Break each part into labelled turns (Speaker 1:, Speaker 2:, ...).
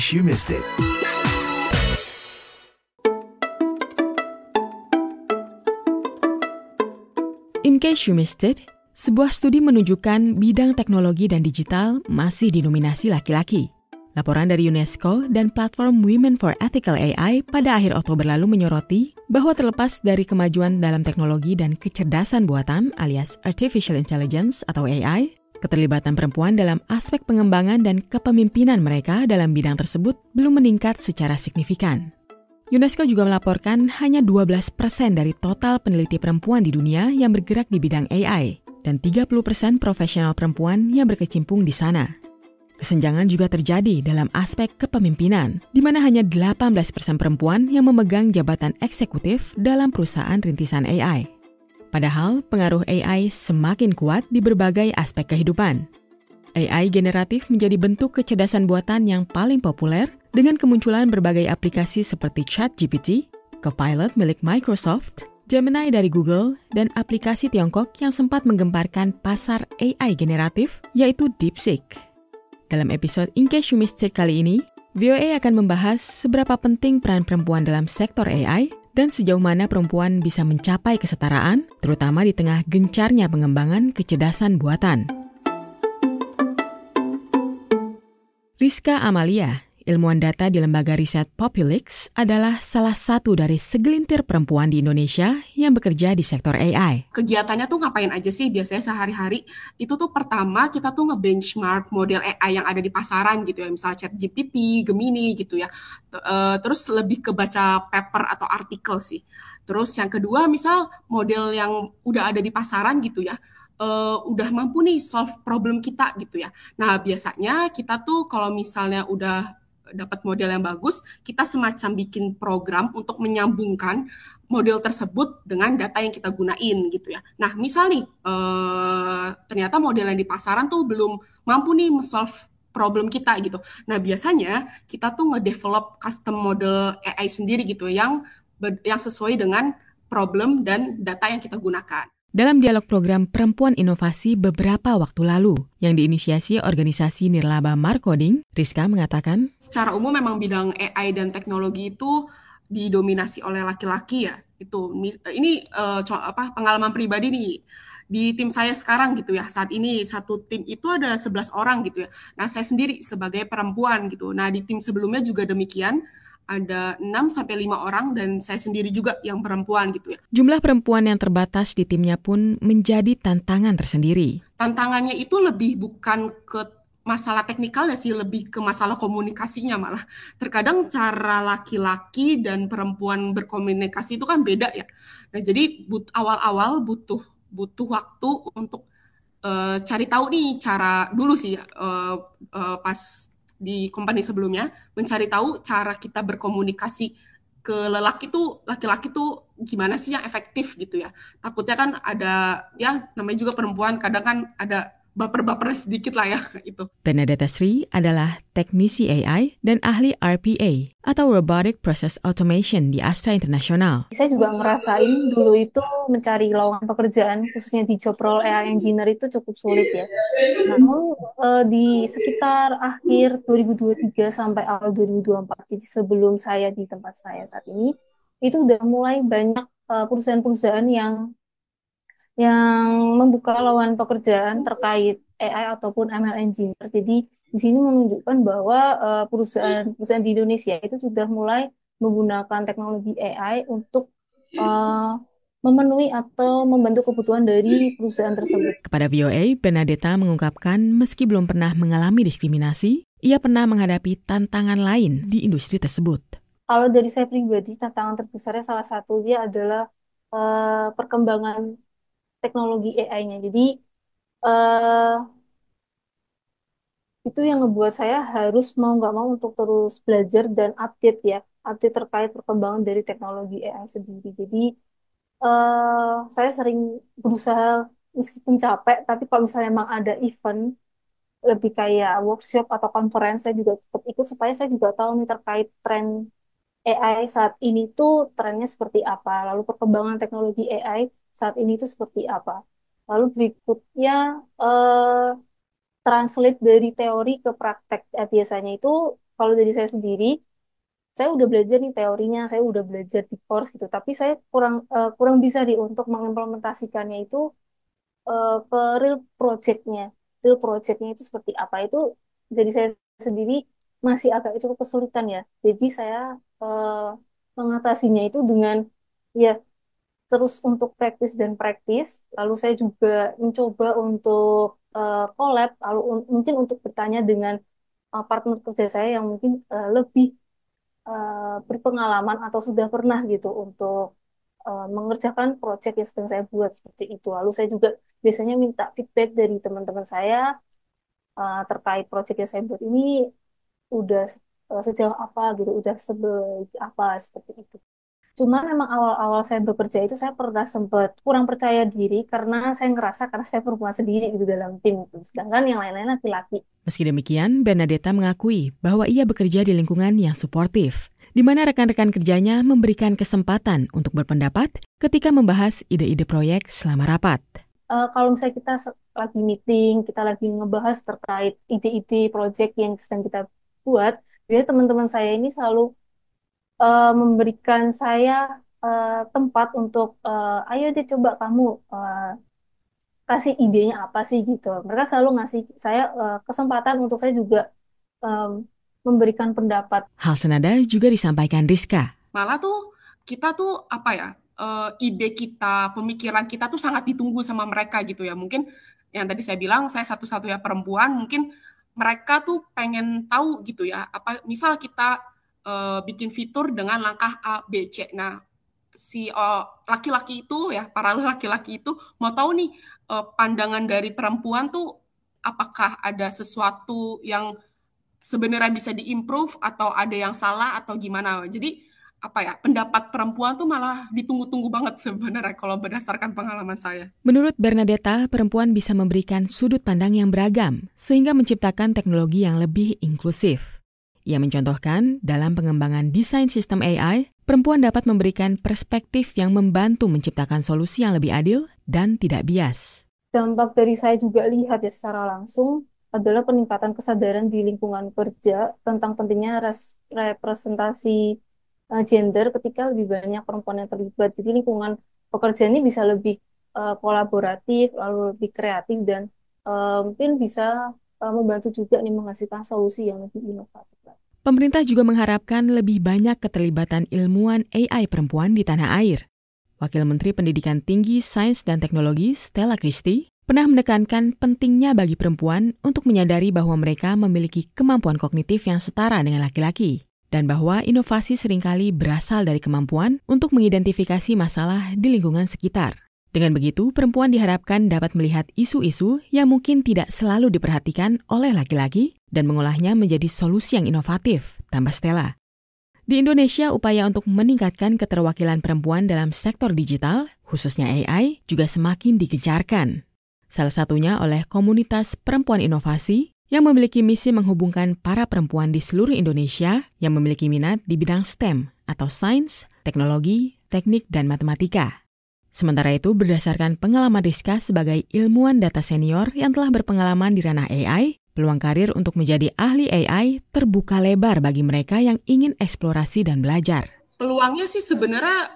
Speaker 1: case you missed it.
Speaker 2: In case you missed it, sebuah studi menunjukkan bidang teknologi dan digital masih didominasi laki-laki. Laporan dari UNESCO dan platform Women for Ethical AI pada akhir Oktober lalu menyoroti bahwa terlepas dari kemajuan dalam teknologi dan kecerdasan buatan alias Artificial Intelligence atau AI, keterlibatan perempuan dalam aspek pengembangan dan kepemimpinan mereka dalam bidang tersebut belum meningkat secara signifikan. UNESCO juga melaporkan hanya 12% dari total peneliti perempuan di dunia yang bergerak di bidang AI dan 30% profesional perempuan yang berkecimpung di sana. Kesenjangan juga terjadi dalam aspek kepemimpinan, di mana hanya 18% perempuan yang memegang jabatan eksekutif dalam perusahaan rintisan AI. Padahal pengaruh AI semakin kuat di berbagai aspek kehidupan. AI generatif menjadi bentuk kecerdasan buatan yang paling populer dengan kemunculan berbagai aplikasi seperti ChatGPT, Copilot milik Microsoft, Gemini dari Google, dan aplikasi Tiongkok yang sempat menggemparkan pasar AI generatif, yaitu DeepSeek. Dalam episode In Case You Missed It kali ini, VOA akan membahas seberapa penting peran perempuan dalam sektor AI dan sejauh mana perempuan bisa mencapai kesetaraan, terutama di tengah gencarnya pengembangan kecerdasan buatan. Rizka Amalia, ilmuwan data di lembaga riset Populix, adalah salah satu dari segelintir perempuan di Indonesia yang bekerja di sektor AI.
Speaker 3: Kegiatannya tuh ngapain aja sih biasanya sehari-hari? Itu tuh pertama kita tuh nge-benchmark model AI yang ada di pasaran gitu ya, misalnya ChatGPT, Gemini gitu ya. Terus lebih ke baca paper atau artikel sih. Terus yang kedua misal model yang udah ada di pasaran gitu ya, udah mampu nih solve problem kita gitu ya. Nah biasanya kita tuh kalau misalnya udah dapat model yang bagus, kita semacam bikin program untuk menyambungkan model tersebut dengan data yang kita gunain gitu ya. Nah, misal nih ternyata model yang di pasaran tuh belum mampu nih solve problem kita gitu. Nah, biasanya kita tuh nge-develop custom model AI sendiri gitu yang sesuai dengan problem dan data yang kita gunakan.
Speaker 2: Dalam dialog program Perempuan Inovasi beberapa waktu lalu yang diinisiasi organisasi Nirlaba Markoding, Rizka mengatakan,
Speaker 3: secara umum memang bidang AI dan teknologi itu didominasi oleh laki-laki ya. Ini pengalaman pribadi nih. Di tim saya sekarang gitu ya, saat ini satu tim itu ada 11 orang gitu ya. Nah, saya sendiri sebagai perempuan gitu. Nah, di tim sebelumnya juga demikian. Ada 6-5 orang dan saya sendiri juga yang perempuan gitu ya.
Speaker 2: Jumlah perempuan yang terbatas di timnya pun menjadi tantangan tersendiri.
Speaker 3: Tantangannya itu lebih bukan ke masalah teknikalnya sih, lebih ke masalah komunikasinya malah. Terkadang cara laki-laki dan perempuan berkomunikasi itu kan beda ya. Nah, jadi awal-awal butuh waktu untuk cari tahu nih cara dulu sih pas di company sebelumnya, mencari tahu cara kita berkomunikasi ke laki-laki tuh gimana sih yang efektif gitu ya. Takutnya kan ada, ya namanya juga perempuan, kadang kan ada baper-bapernya sedikit lah ya itu.
Speaker 2: Benedetta Sri adalah teknisi AI dan ahli RPA atau Robotic Process Automation di Astra International.
Speaker 4: Saya juga ngerasain dulu itu mencari lowongan pekerjaan, khususnya di job role AI engineer itu cukup sulit ya. Namun di sekitar akhir 2023 sampai awal 2024, jadi sebelum saya di tempat saya saat ini, itu udah mulai banyak perusahaan-perusahaan yang membuka lowongan pekerjaan terkait AI ataupun ML engineer. Jadi di sini menunjukkan bahwa perusahaan-perusahaan di Indonesia itu sudah mulai menggunakan teknologi AI untuk memenuhi atau membantu kebutuhan dari perusahaan tersebut.
Speaker 2: Kepada VOA, Benedetta mengungkapkan meski belum pernah mengalami diskriminasi, ia pernah menghadapi tantangan lain di industri tersebut.
Speaker 4: Kalau dari saya pribadi, tantangan terbesarnya salah satunya adalah perkembangan teknologi AI-nya. Jadi itu yang ngebuat saya harus mau nggak mau untuk terus belajar dan update terkait perkembangan dari teknologi AI sendiri. Jadi saya sering berusaha meskipun capek, tapi kalau misalnya memang ada event lebih kayak workshop atau konferensi, saya juga tetap ikut supaya saya juga tahu nih terkait tren AI saat ini tuh trennya seperti apa, lalu perkembangan teknologi AI saat ini tuh seperti apa. Lalu berikutnya translate dari teori ke praktek. Biasanya itu kalau dari saya sendiri, saya udah belajar nih teorinya, saya udah belajar di course gitu, tapi saya kurang bisa nih untuk mengimplementasikannya itu ke real project-nya. Real project-nya itu seperti apa itu dari saya sendiri masih agak cukup kesulitan ya. Jadi saya eh, mengatasinya itu dengan ya terus untuk praktis dan praktis. Lalu saya juga mencoba untuk collab, lalu mungkin untuk bertanya dengan partner kerja saya yang mungkin lebih berpengalaman atau sudah pernah gitu untuk mengerjakan proyek yang sedang saya buat seperti itu. Lalu saya juga biasanya minta feedback dari teman-teman saya terkait proyek yang saya buat ini udah sejauh apa gitu, udah sebaik apa seperti itu. Cuma memang awal-awal saya bekerja itu saya pernah sempat kurang percaya diri karena saya ngerasa karena saya perempuan sendiri gitu dalam tim itu. Sedangkan yang lain-lain laki-laki.
Speaker 2: Meski demikian, Bernadetta mengakui bahwa ia bekerja di lingkungan yang suportif, di mana rekan-rekan kerjanya memberikan kesempatan untuk berpendapat ketika membahas ide-ide proyek selama rapat.
Speaker 4: Kalau misalnya kita lagi meeting, kita lagi ngebahas terkait ide-ide proyek yang sedang kita buat, jadi teman-teman saya ini selalu memberikan saya tempat untuk, ayo deh coba kamu kasih idenya apa sih gitu. Mereka selalu ngasih saya kesempatan untuk saya juga memberikan pendapat.
Speaker 2: Hal senada juga disampaikan Rizka.
Speaker 3: Malah tuh kita tuh ide kita, pemikiran kita tuh sangat ditunggu sama mereka gitu ya. Mungkin yang tadi saya bilang saya satu-satunya perempuan, mungkin mereka tuh pengen tahu gitu ya. Misal kita bikin fitur dengan langkah A, B, C. Nah, si laki-laki itu ya, para laki-laki itu mau tahu nih pandangan dari perempuan tuh apakah ada sesuatu yang sebenarnya bisa diimprove atau ada yang salah atau gimana. Jadi pendapat perempuan tuh malah ditunggu-tunggu banget sebenarnya kalau berdasarkan pengalaman saya.
Speaker 2: Menurut Bernadetta, perempuan bisa memberikan sudut pandang yang beragam sehingga menciptakan teknologi yang lebih inklusif. Ia mencontohkan, dalam pengembangan desain sistem AI, perempuan dapat memberikan perspektif yang membantu menciptakan solusi yang lebih adil dan tidak bias.
Speaker 4: Dampak dari saya juga lihat ya secara langsung adalah peningkatan kesadaran di lingkungan kerja tentang pentingnya representasi gender ketika lebih banyak perempuan yang terlibat. Jadi lingkungan pekerjaan ini bisa lebih kolaboratif, lalu lebih kreatif dan mungkin bisa membantu juga nih menghasilkan solusi yang lebih inovatif.
Speaker 2: Pemerintah juga mengharapkan lebih banyak keterlibatan ilmuwan AI perempuan di tanah air. Wakil Menteri Pendidikan Tinggi, Sains dan Teknologi Stella Christie pernah menekankan pentingnya bagi perempuan untuk menyadari bahwa mereka memiliki kemampuan kognitif yang setara dengan laki-laki, dan bahwa inovasi seringkali berasal dari kemampuan untuk mengidentifikasi masalah di lingkungan sekitar. Dengan begitu, perempuan diharapkan dapat melihat isu-isu yang mungkin tidak selalu diperhatikan oleh laki-laki dan mengolahnya menjadi solusi yang inovatif, tambah Stella. Di Indonesia, upaya untuk meningkatkan keterwakilan perempuan dalam sektor digital, khususnya AI, juga semakin digencarkan. Salah satunya oleh komunitas perempuan inovasi yang memiliki misi menghubungkan para perempuan di seluruh Indonesia yang memiliki minat di bidang STEM atau sains, teknologi, teknik, dan matematika. Sementara itu, berdasarkan pengalaman Rizka sebagai ilmuwan data senior yang telah berpengalaman di ranah AI, peluang karir untuk menjadi ahli AI terbuka lebar bagi mereka yang ingin eksplorasi dan belajar.
Speaker 3: Peluangnya sih sebenarnya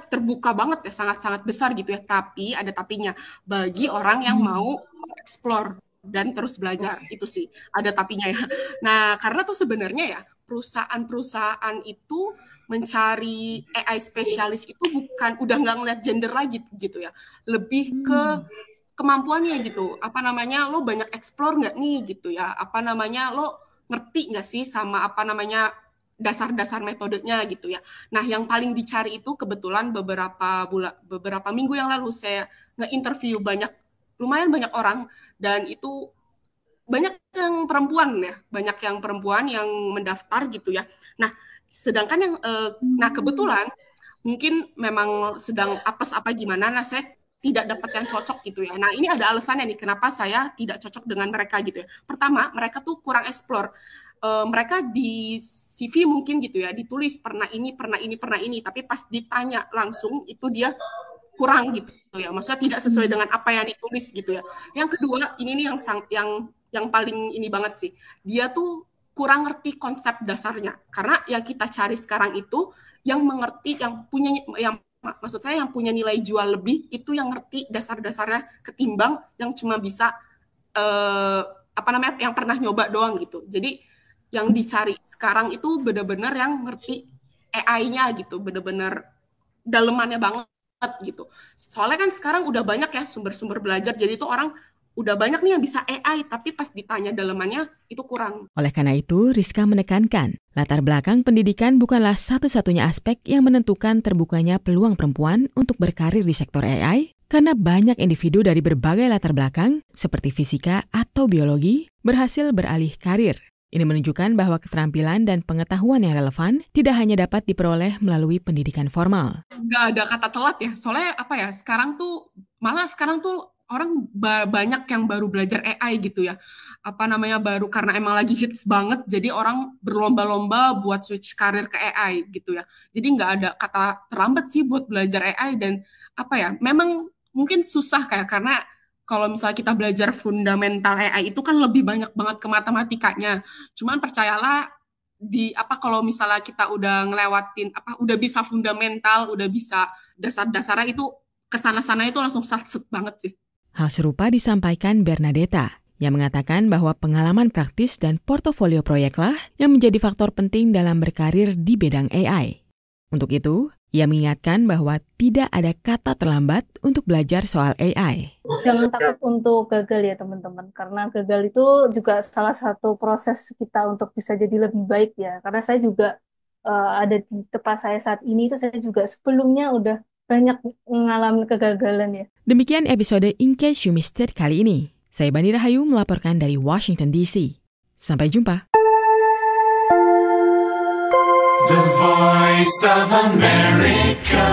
Speaker 3: terbuka banget ya, sangat-sangat besar gitu ya. Tapi ada tapinya bagi orang yang mau eksplor dan terus belajar, itu sih ada tapinya ya. Nah, karena tuh sebenarnya ya perusahaan-perusahaan itu mencari AI spesialis itu udah nggak ngeliat gender lagi gitu ya, lebih ke kemampuannya gitu. Lo banyak explore nggak nih gitu ya? Lo ngerti nggak sih sama dasar-dasar metodenya gitu ya. Nah, yang paling dicari itu kebetulan beberapa minggu yang lalu saya nge-interview lumayan banyak orang, dan itu banyak yang perempuan yang mendaftar gitu ya. Nah, sedangkan kebetulan mungkin memang sedang apes apa gimana, nah saya tidak dapat yang cocok gitu ya. Nah, ini ada alasannya nih kenapa saya tidak cocok dengan mereka gitu ya. Pertama, mereka tuh kurang explore. Mereka di CV mungkin gitu ya, ditulis pernah ini, tapi pas ditanya langsung itu dia kurang gitu ya. Maksudnya tidak sesuai dengan apa yang ditulis gitu ya. Yang kedua, ini nih yang paling ini banget sih. Dia tuh kurang ngerti konsep dasarnya. Karena yang kita cari sekarang itu yang mengerti, maksud saya yang punya nilai jual lebih, itu yang ngerti dasar-dasarnya ketimbang yang cuma bisa yang pernah nyoba doang gitu. Jadi yang dicari sekarang itu benar-benar yang ngerti AI-nya gitu, benar-benar dalemannya banget gitu. Soalnya kan sekarang udah banyak ya sumber-sumber belajar, jadi itu orang udah banyak nih yang bisa AI, tapi pas ditanya dalemannya itu kurang.
Speaker 2: Oleh karena itu, Rizka menekankan, latar belakang pendidikan bukanlah satu-satunya aspek yang menentukan terbukanya peluang perempuan untuk berkarir di sektor AI, karena banyak individu dari berbagai latar belakang, seperti fisika atau biologi, berhasil beralih karir. Ini menunjukkan bahwa keterampilan dan pengetahuan yang relevan tidak hanya dapat diperoleh melalui pendidikan formal.
Speaker 3: Nggak ada kata telat ya, soalnya sekarang tuh orang banyak yang baru belajar AI gitu ya. Baru karena emang lagi hits banget, jadi orang berlomba-lomba buat switch karir ke AI gitu ya. Jadi nggak ada kata terlambat sih buat belajar AI, dan memang mungkin susah karena kalau misalnya kita belajar fundamental AI itu kan lebih banyak banget ke matematikanya. Cuman percayalah kalau misalnya kita udah ngelewatin udah bisa fundamental, udah bisa dasar-dasarnya, itu kesana-sana itu langsung satset banget sih.
Speaker 2: Hal serupa disampaikan Bernadetta, yang mengatakan bahwa pengalaman praktis dan portofolio proyeklah yang menjadi faktor penting dalam berkarir di bidang AI. Untuk itu, ia mengingatkan bahwa tidak ada kata terlambat untuk belajar soal AI.
Speaker 4: Jangan takut untuk gagal ya teman-teman, karena gagal itu juga salah satu proses kita untuk bisa jadi lebih baik ya. Karena saya juga ada di tempat saya saat ini, itu saya juga sebelumnya udah banyak mengalami kegagalan ya.
Speaker 2: Demikian episode In Case You Missed It kali ini. Saya Bani Rahayu melaporkan dari Washington DC. Sampai jumpa.
Speaker 1: The Voice of America.